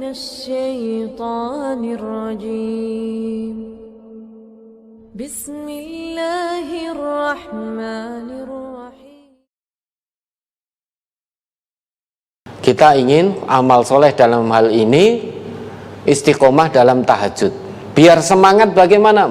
الشيطان الرجيم بسم الله الرحمن الرحيم. Kita ingin amal soleh dalam hal ini istiqomah dalam tahajud. Biar semangat bagaimana?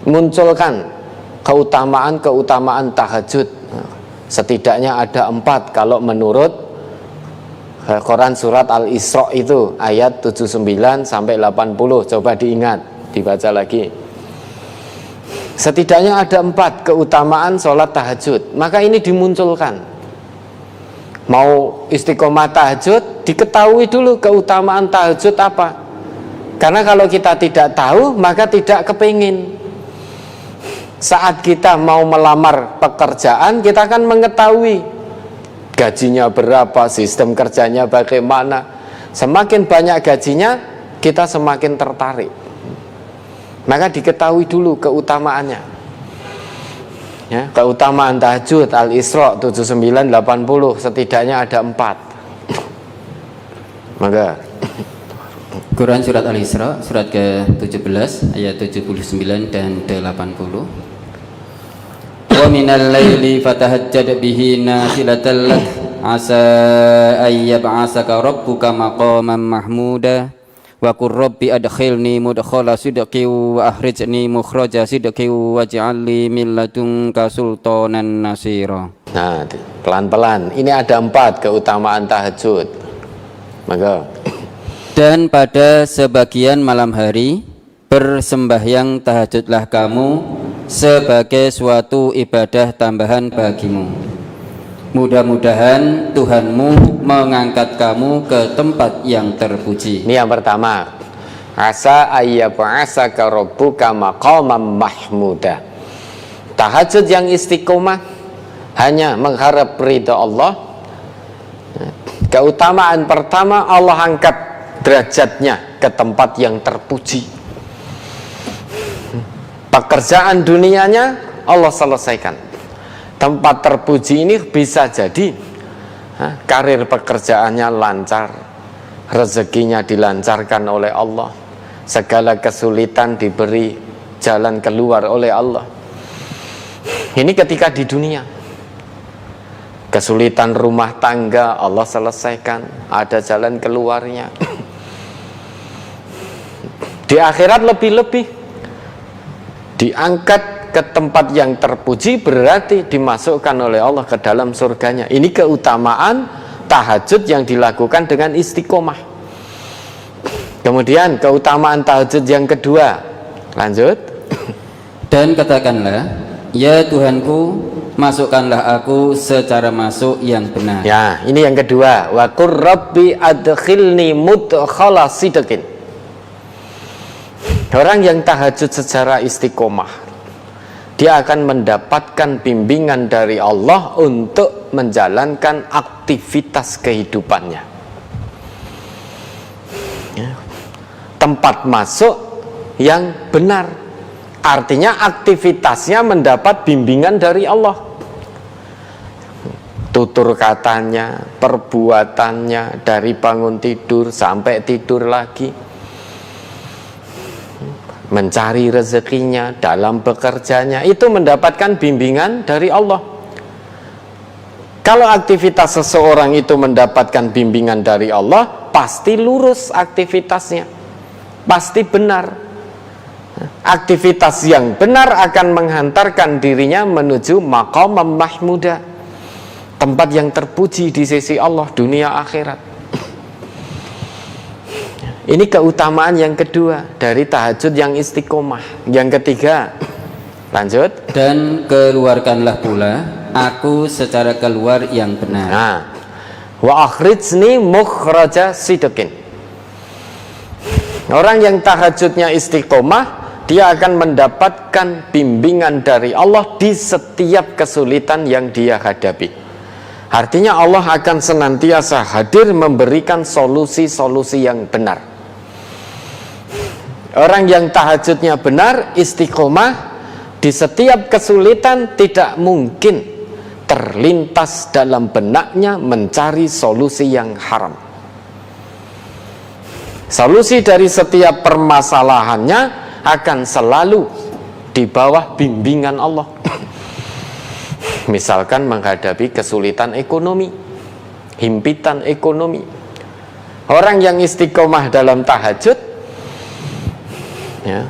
Munculkan keutamaan tahajud. Setidaknya ada 4 kalau menurut Quran surat Al-Isra itu ayat 79 sampai 80. Coba diingat, dibaca lagi. Setidaknya ada 4 keutamaan sholat tahajud. Maka ini dimunculkan. Mau istiqomah tahajud, diketahui dulu keutamaan tahajud apa. Karena kalau kita tidak tahu, maka tidak kepingin. Saat kita mau melamar pekerjaan, kita akan mengetahui gajinya berapa, sistem kerjanya bagaimana. Semakin banyak gajinya, kita semakin tertarik. Maka diketahui dulu keutamaannya. Ya, keutamaan tahajud Al-Isra 79 80 setidaknya ada 4. Maka Quran surat Al-Isra surat ke-17 ayat 79 dan 80. Wa minal laili fatahajjad bihi nafilatan lak asa ay yab'asaka rabbuka maqaman mahmuda wa qur rabbi adkhilni mudkhala sidqi wa akhrijni mukhraja sidqi waj'al li min ladunka sultanan nasira. Nah, pelan-pelan. Ini ada 4 keutamaan tahajud. Maka dan pada sebagian malam hari bersembahyang tahajudlah kamu sebagai suatu ibadah tambahan bagimu. Mudah-mudahan Tuhanmu mengangkat kamu ke tempat yang terpuji. ini yang pertama. Asa ayyab'asaka rabbuka maqaman mahmuda. Tahajud yang istiqomah hanya mengharap ridha Allah. Keutamaan pertama, Allah angkat derajatnya ke tempat yang terpuji. Pekerjaan dunianya Allah selesaikan. Tempat terpuji ini bisa jadi karir pekerjaannya lancar, rezekinya dilancarkan oleh Allah, segala kesulitan diberi jalan keluar oleh Allah. Ini ketika di dunia. Kesulitan rumah tangga Allah selesaikan, ada jalan keluarnya. Di akhirat lebih-lebih diangkat ke tempat yang terpuji, berarti dimasukkan oleh Allah ke dalam surganya. Ini keutamaan tahajud yang dilakukan dengan istiqomah. Kemudian keutamaan tahajud yang kedua, lanjut. Dan katakanlah, ya Tuhanku, masukkanlah aku secara masuk yang benar. Ya, ini yang kedua. Wa qur rabbi adkhilni mudkhala sidqin. Orang yang tahajud secara istiqomah, dia akan mendapatkan bimbingan dari Allah untuk menjalankan aktivitas kehidupannya. Ya. Tempat masuk yang benar, artinya aktivitasnya mendapat bimbingan dari Allah. Tutur katanya, perbuatannya, dari bangun tidur sampai tidur lagi, mencari rezekinya, dalam bekerjanya, itu mendapatkan bimbingan dari Allah. Kalau aktivitas seseorang itu mendapatkan bimbingan dari Allah, pasti lurus aktivitasnya, pasti benar. Aktivitas yang benar akan menghantarkan dirinya menuju maqam mahmuda, tempat yang terpuji di sisi Allah dunia akhirat. Ini keutamaan yang kedua dari tahajud yang istiqomah. Yang ketiga, lanjut. Dan keluarkanlah pula aku secara keluar yang benar. Nah, wa akhrijni mukhraja sidqin. Orang yang tahajudnya istiqomah, dia akan mendapatkan bimbingan dari Allah di setiap kesulitan yang dia hadapi. Artinya Allah akan senantiasa hadir memberikan solusi-solusi yang benar. Orang yang tahajudnya benar, istiqomah, di setiap kesulitan tidak mungkin terlintas dalam benaknya mencari solusi yang haram. Solusi dari setiap permasalahannya akan selalu di bawah bimbingan Allah. Misalkan menghadapi kesulitan ekonomi, himpitan ekonomi. Orang yang istiqomah dalam tahajud, ya,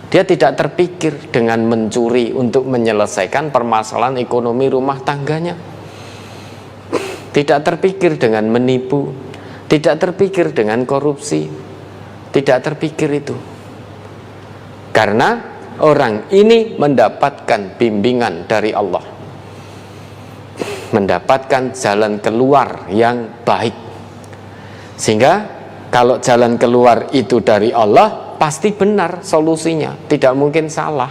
dia tidak terpikir dengan mencuri untuk menyelesaikan permasalahan ekonomi rumah tangganya. Tidak terpikir dengan menipu, tidak terpikir dengan korupsi, tidak terpikir itu. Karena orang ini mendapatkan bimbingan dari Allah, mendapatkan jalan keluar yang baik. Sehingga kalau jalan keluar itu dari Allah, pasti benar solusinya, tidak mungkin salah.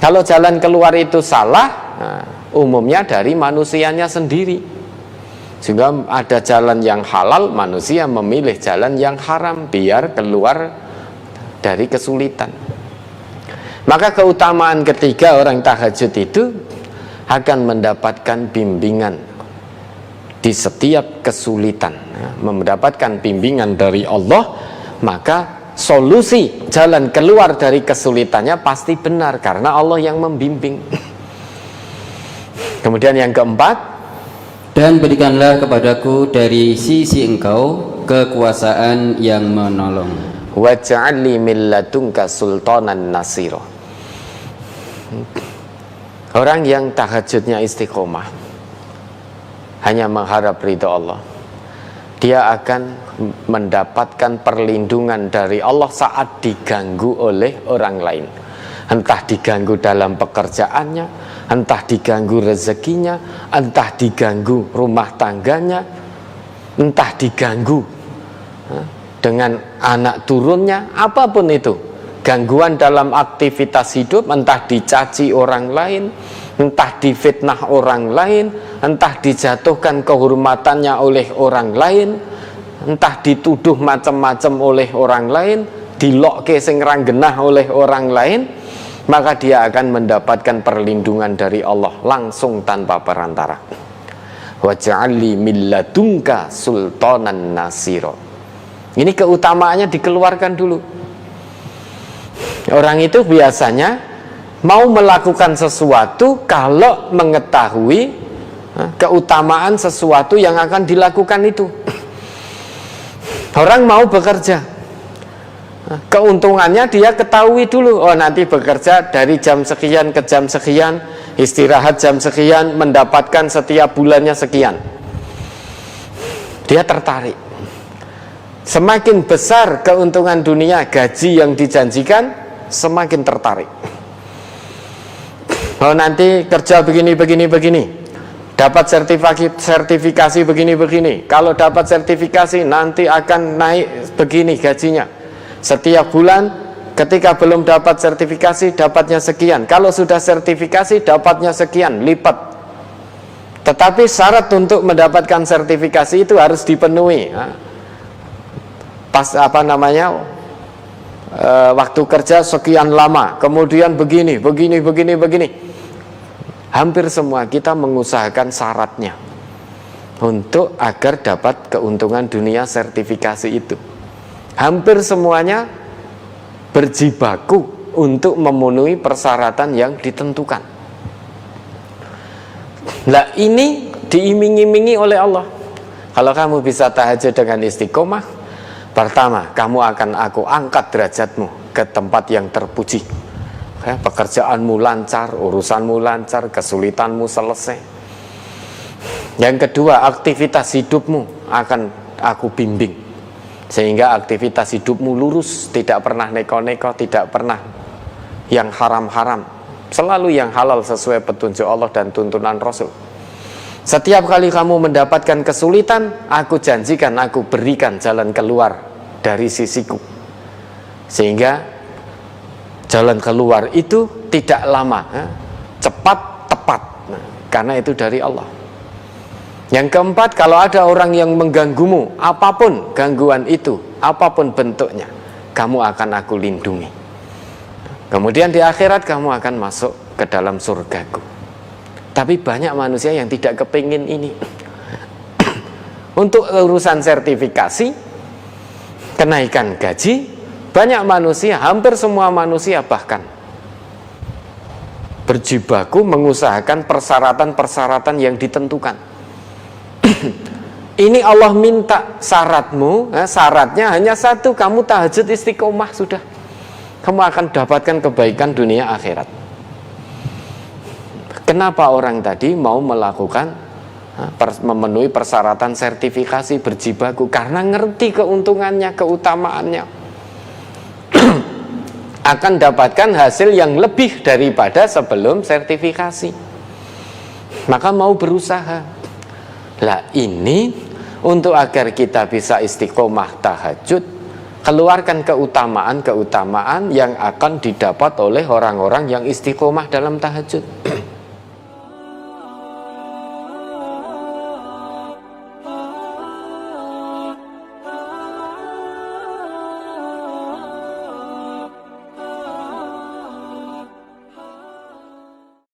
Kalau jalan keluar itu salah, nah, umumnya dari manusianya sendiri. Sehingga ada jalan yang halal, manusia memilih jalan yang haram biar keluar dari kesulitan. Maka keutamaan ketiga orang tahajud itu akan mendapatkan bimbingan di setiap kesulitan, ya, mendapatkan bimbingan dari Allah. Maka solusi jalan keluar dari kesulitannya pasti benar karena Allah yang membimbing. Kemudian yang keempat, dan berikanlah kepadaku dari sisi Engkau kekuasaan yang menolong. waj'alni min ladunka sultanan nasira. Orang yang tahajudnya istiqomah, hanya mengharap ridha Allah, dia akan mendapatkan perlindungan dari Allah saat diganggu oleh orang lain. Entah diganggu dalam pekerjaannya, entah diganggu rezekinya, entah diganggu rumah tangganya, entah diganggu dengan anak turunnya, apapun itu. Gangguan dalam aktivitas hidup, entah dicaci orang lain, entah difitnah orang lain, entah dijatuhkan kehormatannya oleh orang lain, entah dituduh macam-macam oleh orang lain, dilokke sing ranggenah oleh orang lain, maka dia akan mendapatkan perlindungan dari Allah langsung tanpa perantara. Waj'alni min ladunka sultanan nasira. Ini keutamaannya dikeluarkan dulu. Orang itu biasanya mau melakukan sesuatu kalau mengetahui keutamaan sesuatu yang akan dilakukan itu. Orang mau bekerja, keuntungannya dia ketahui dulu. Oh, nanti bekerja dari jam sekian ke jam sekian, istirahat jam sekian, mendapatkan setiap bulannya sekian. Dia tertarik. Semakin besar keuntungan dunia, gaji yang dijanjikan, semakin tertarik. Oh, nanti kerja begini, dapat sertifikasi begini. Kalau dapat sertifikasi nanti akan naik begini gajinya. Setiap bulan ketika belum dapat sertifikasi dapatnya sekian. Kalau sudah sertifikasi dapatnya sekian, lipat. Tetapi syarat untuk mendapatkan sertifikasi itu harus dipenuhi. Waktu kerja sekian lama, kemudian begini. Hampir semua kita mengusahakan syaratnya untuk agar dapat keuntungan dunia sertifikasi itu. Hampir semuanya berjibaku untuk memenuhi persyaratan yang ditentukan. Nah, ini diiming-imingi oleh Allah. Kalau kamu bisa tahajud dengan istiqomah, pertama, kamu akan aku angkat derajatmu ke tempat yang terpuji. Pekerjaanmu lancar, urusanmu lancar, kesulitanmu selesai. Yang kedua, aktivitas hidupmu akan aku bimbing, sehingga aktivitas hidupmu lurus, tidak pernah neko-neko, tidak pernah yang haram-haram, selalu yang halal sesuai petunjuk Allah dan tuntunan Rasul. Setiap kali kamu mendapatkan kesulitan, aku janjikan, aku berikan jalan keluar dari sisiku, sehingga jalan keluar itu tidak lama, cepat, tepat, karena itu dari Allah. Yang keempat, kalau ada orang yang mengganggumu, apapun gangguan itu, apapun bentuknya, kamu akan aku lindungi. Kemudian di akhirat kamu akan masuk ke dalam surgaku. Tapi banyak manusia yang tidak kepingin ini. Untuk urusan sertifikasi, kenaikan gaji, banyak manusia, hampir semua manusia bahkan berjibaku mengusahakan persyaratan-persyaratan yang ditentukan. Ini Allah minta syaratmu, syaratnya hanya satu, kamu tahajud istiqomah, sudah. Kamu akan dapatkan kebaikan dunia akhirat. Kenapa orang tadi mau melakukan memenuhi persyaratan sertifikasi berjibaku? Karena ngerti keuntungannya, keutamaannya. Akan dapatkan hasil yang lebih daripada sebelum sertifikasi. Maka mau berusaha. Lah ini untuk agar kita bisa istiqomah tahajud, keluarkan keutamaan-keutamaan yang akan didapat oleh orang-orang yang istiqomah dalam tahajud.